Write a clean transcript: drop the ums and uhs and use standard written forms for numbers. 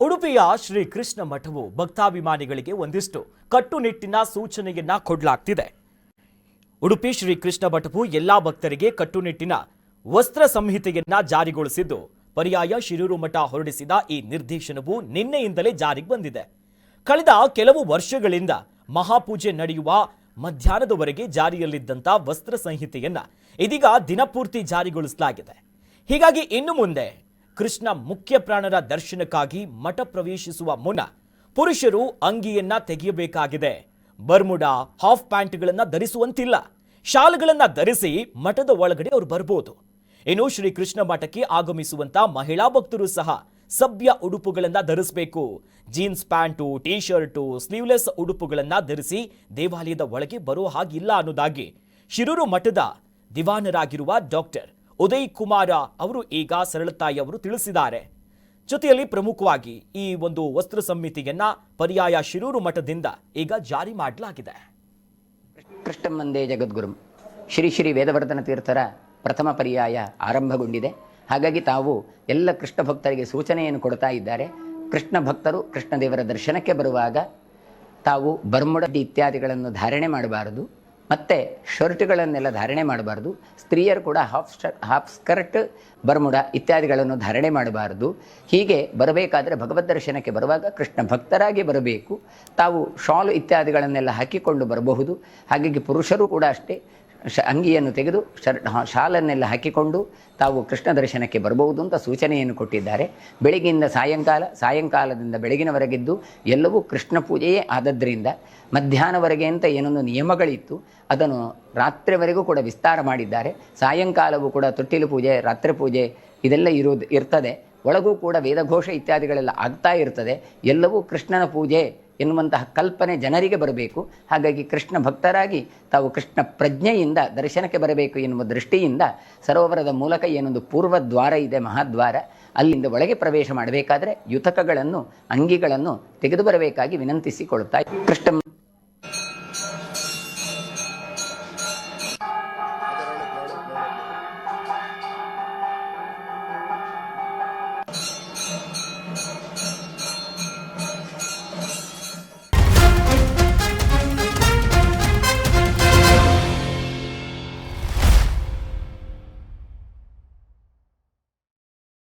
ಉಡುಪಿಯ ಶ್ರೀ ಕೃಷ್ಣ ಮಠವು ಭಕ್ತಾಭಿಮಾನಿಗಳಿಗೆ ಒಂದಿಷ್ಟು ಕಟ್ಟುನಿಟ್ಟಿನ ಸೂಚನೆಯನ್ನ ಕೊಡಲಾಗ್ತಿದೆ. ಉಡುಪಿ ಶ್ರೀ ಕೃಷ್ಣ ಮಠವು ಎಲ್ಲಾ ಭಕ್ತರಿಗೆ ಕಟ್ಟುನಿಟ್ಟಿನ ವಸ್ತ್ರ ಸಂಹಿತೆಯನ್ನ ಜಾರಿಗೊಳಿಸಿದ್ದು, ಪರ್ಯಾಯ ಶಿರೂರು ಮಠ ಹೊರಡಿಸಿದ ಈ ನಿರ್ದೇಶನವು ನಿನ್ನೆಯಿಂದಲೇ ಜಾರಿಗೆ ಬಂದಿದೆ. ಕಳೆದ ಕೆಲವು ವರ್ಷಗಳಿಂದ ಮಹಾಪೂಜೆ ನಡೆಯುವ ಮಧ್ಯಾಹ್ನದವರೆಗೆ ಜಾರಿಯಲ್ಲಿದ್ದಂಥ ವಸ್ತ್ರ ಸಂಹಿತೆಯನ್ನ ಇದೀಗ ದಿನಪೂರ್ತಿ ಜಾರಿಗೊಳಿಸಲಾಗಿದೆ. ಹೀಗಾಗಿ ಇನ್ನು ಮುಂದೆ ಕೃಷ್ಣ ಮುಖ್ಯ ಪ್ರಾಣರ ದರ್ಶನಕ್ಕಾಗಿ ಮಠ ಪ್ರವೇಶಿಸುವ ಮುನ್ನ ಪುರುಷರು ಅಂಗಿಯನ್ನ ತೆಗೆಯಬೇಕಾಗಿದೆ. Bermuda, half ಪ್ಯಾಂಟ್ಗಳನ್ನ ಧರಿಸುವಂತಿಲ್ಲ. ಶಾಲ್ಗಳನ್ನ ಧರಿಸಿ ಮಠದ ಒಳಗಡೆ ಅವರು ಬರ್ಬೋದು. ಇನ್ನು ಶ್ರೀ ಕೃಷ್ಣ ಮಠಕ್ಕೆ ಆಗಮಿಸುವಂತ ಮಹಿಳಾ ಭಕ್ತರು ಸಹ ಸಭ್ಯ ಉಡುಪುಗಳನ್ನ ಧರಿಸಬೇಕು. Jeans pant, T shirt, sleeveless ಉಡುಪುಗಳನ್ನ ಧರಿಸಿ ದೇವಾಲಯದ ಒಳಗೆ ಬರೋ ಹಾಗಿಲ್ಲ ಅನ್ನೋದಾಗಿ ಶಿರೂರು ಮಠದ ದಿವಾನರಾಗಿರುವ ಡಾಕ್ಟರ್ ಉದಯ್ ಕುಮಾರ ಅವರು ಈಗ ಸರಳತಾಯಿ ಅವರು ತಿಳಿಸಿದ್ದಾರೆ. ಜೊತೆಯಲ್ಲಿ ಪ್ರಮುಖವಾಗಿ ಈ ಒಂದು ವಸ್ತ್ರ ಸಂಹಿತೆಯನ್ನ ಪರ್ಯಾಯ ಶಿರೂರು ಮಠದಿಂದ ಈಗ ಜಾರಿ ಮಾಡಲಾಗಿದೆ. ಕೃಷ್ಣ ಮಂದೇ ಜಗದ್ಗುರು ಶ್ರೀ ಶ್ರೀ ವೇದವರ್ಧನ ತೀರ್ಥರ ಪ್ರಥಮ ಪರ್ಯಾಯ ಆರಂಭಗೊಂಡಿದೆ. ಹಾಗಾಗಿ ತಾವು ಎಲ್ಲ ಕೃಷ್ಣ ಭಕ್ತರಿಗೆ ಸೂಚನೆಯನ್ನು ಕೊಡ್ತಾ ಇದ್ದಾರೆ. ಕೃಷ್ಣ ಭಕ್ತರು ಕೃಷ್ಣದೇವರ ದರ್ಶನಕ್ಕೆ ಬರುವಾಗ ತಾವು ಬರ್ಮುಡ ಇತ್ಯಾದಿಗಳನ್ನು ಧಾರಣೆ ಮಾಡಬಾರದು, ಮತ್ತು ಶರ್ಟ್ಗಳನ್ನೆಲ್ಲ ಧಾರಣೆ ಮಾಡಬಾರ್ದು. ಸ್ತ್ರೀಯರು ಕೂಡ ಹಾಫ್ ಸ್ಕರ್ಟ್, ಬರ್ಮುಡ ಇತ್ಯಾದಿಗಳನ್ನು ಧಾರಣೆ ಮಾಡಬಾರದು. ಹೀಗೆ ಬರಬೇಕಾದರೆ ಭಗವದ್ ದರ್ಶನಕ್ಕೆ ಬರುವಾಗ ಕೃಷ್ಣ ಭಕ್ತರಾಗಿ ಬರಬೇಕು. ತಾವು ಶಾಲು ಇತ್ಯಾದಿಗಳನ್ನೆಲ್ಲ ಹಾಕಿಕೊಂಡು ಬರಬಹುದು. ಹಾಗಾಗಿ ಪುರುಷರು ಕೂಡ ಅಷ್ಟೇ ಅಂಗಿಯನ್ನು ತೆಗೆದು ಶಾಲನ್ನೆಲ್ಲ ಹಾಕಿಕೊಂಡು ತಾವು ಕೃಷ್ಣ ದರ್ಶನಕ್ಕೆ ಬರಬಹುದು ಅಂತ ಸೂಚನೆಯನ್ನು ಕೊಟ್ಟಿದ್ದಾರೆ. ಬೆಳಗ್ಗೆಯಿಂದ ಸಾಯಂಕಾಲದಿಂದ ಬೆಳಗಿನವರೆಗಿದ್ದು ಎಲ್ಲವೂ ಕೃಷ್ಣ ಪೂಜೆಯೇ ಆದದ್ದರಿಂದ ಮಧ್ಯಾಹ್ನವರೆಗೆ ಅಂತ ಏನೊಂದು ನಿಯಮಗಳಿತ್ತು, ಅದನ್ನು ರಾತ್ರಿವರೆಗೂ ಕೂಡ ವಿಸ್ತಾರ ಮಾಡಿದ್ದಾರೆ. ಸಾಯಂಕಾಲವೂ ಕೂಡ ತೊಟ್ಟಿಲು ಪೂಜೆ, ರಾತ್ರಿ ಪೂಜೆ ಇದೆಲ್ಲ ಇರ್ತದೆ. ಒಳಗೂ ಕೂಡ ವೇದಘೋಷ ಇತ್ಯಾದಿಗಳೆಲ್ಲ ಆಗ್ತಾ ಇರ್ತದೆ. ಎಲ್ಲವೂ ಕೃಷ್ಣನ ಪೂಜೆ ಎನ್ನುವಂತಹ ಕಲ್ಪನೆ ಜನರಿಗೆ ಬರಬೇಕು. ಹಾಗಾಗಿ ಕೃಷ್ಣ ಭಕ್ತರಾಗಿ ತಾವು ಕೃಷ್ಣ ಪ್ರಜ್ಞೆಯಿಂದ ದರ್ಶನಕ್ಕೆ ಬರಬೇಕು ಎನ್ನುವ ದೃಷ್ಟಿಯಿಂದ ಸರೋವರದ ಮೂಲಕ ಏನೊಂದು ಪೂರ್ವ ದ್ವಾರ ಇದೆ, ಮಹಾದ್ವಾರ, ಅಲ್ಲಿಂದ ಒಳಗೆ ಪ್ರವೇಶ ಮಾಡಬೇಕಾದ್ರೆ ಯುತಕಗಳನ್ನು, ಅಂಗಿಗಳನ್ನು ತೆಗೆದು ಬರಬೇಕಾಗಿ ವಿನಂತಿಸಿಕೊಳ್ತಾ ಕೃಷ್ಣ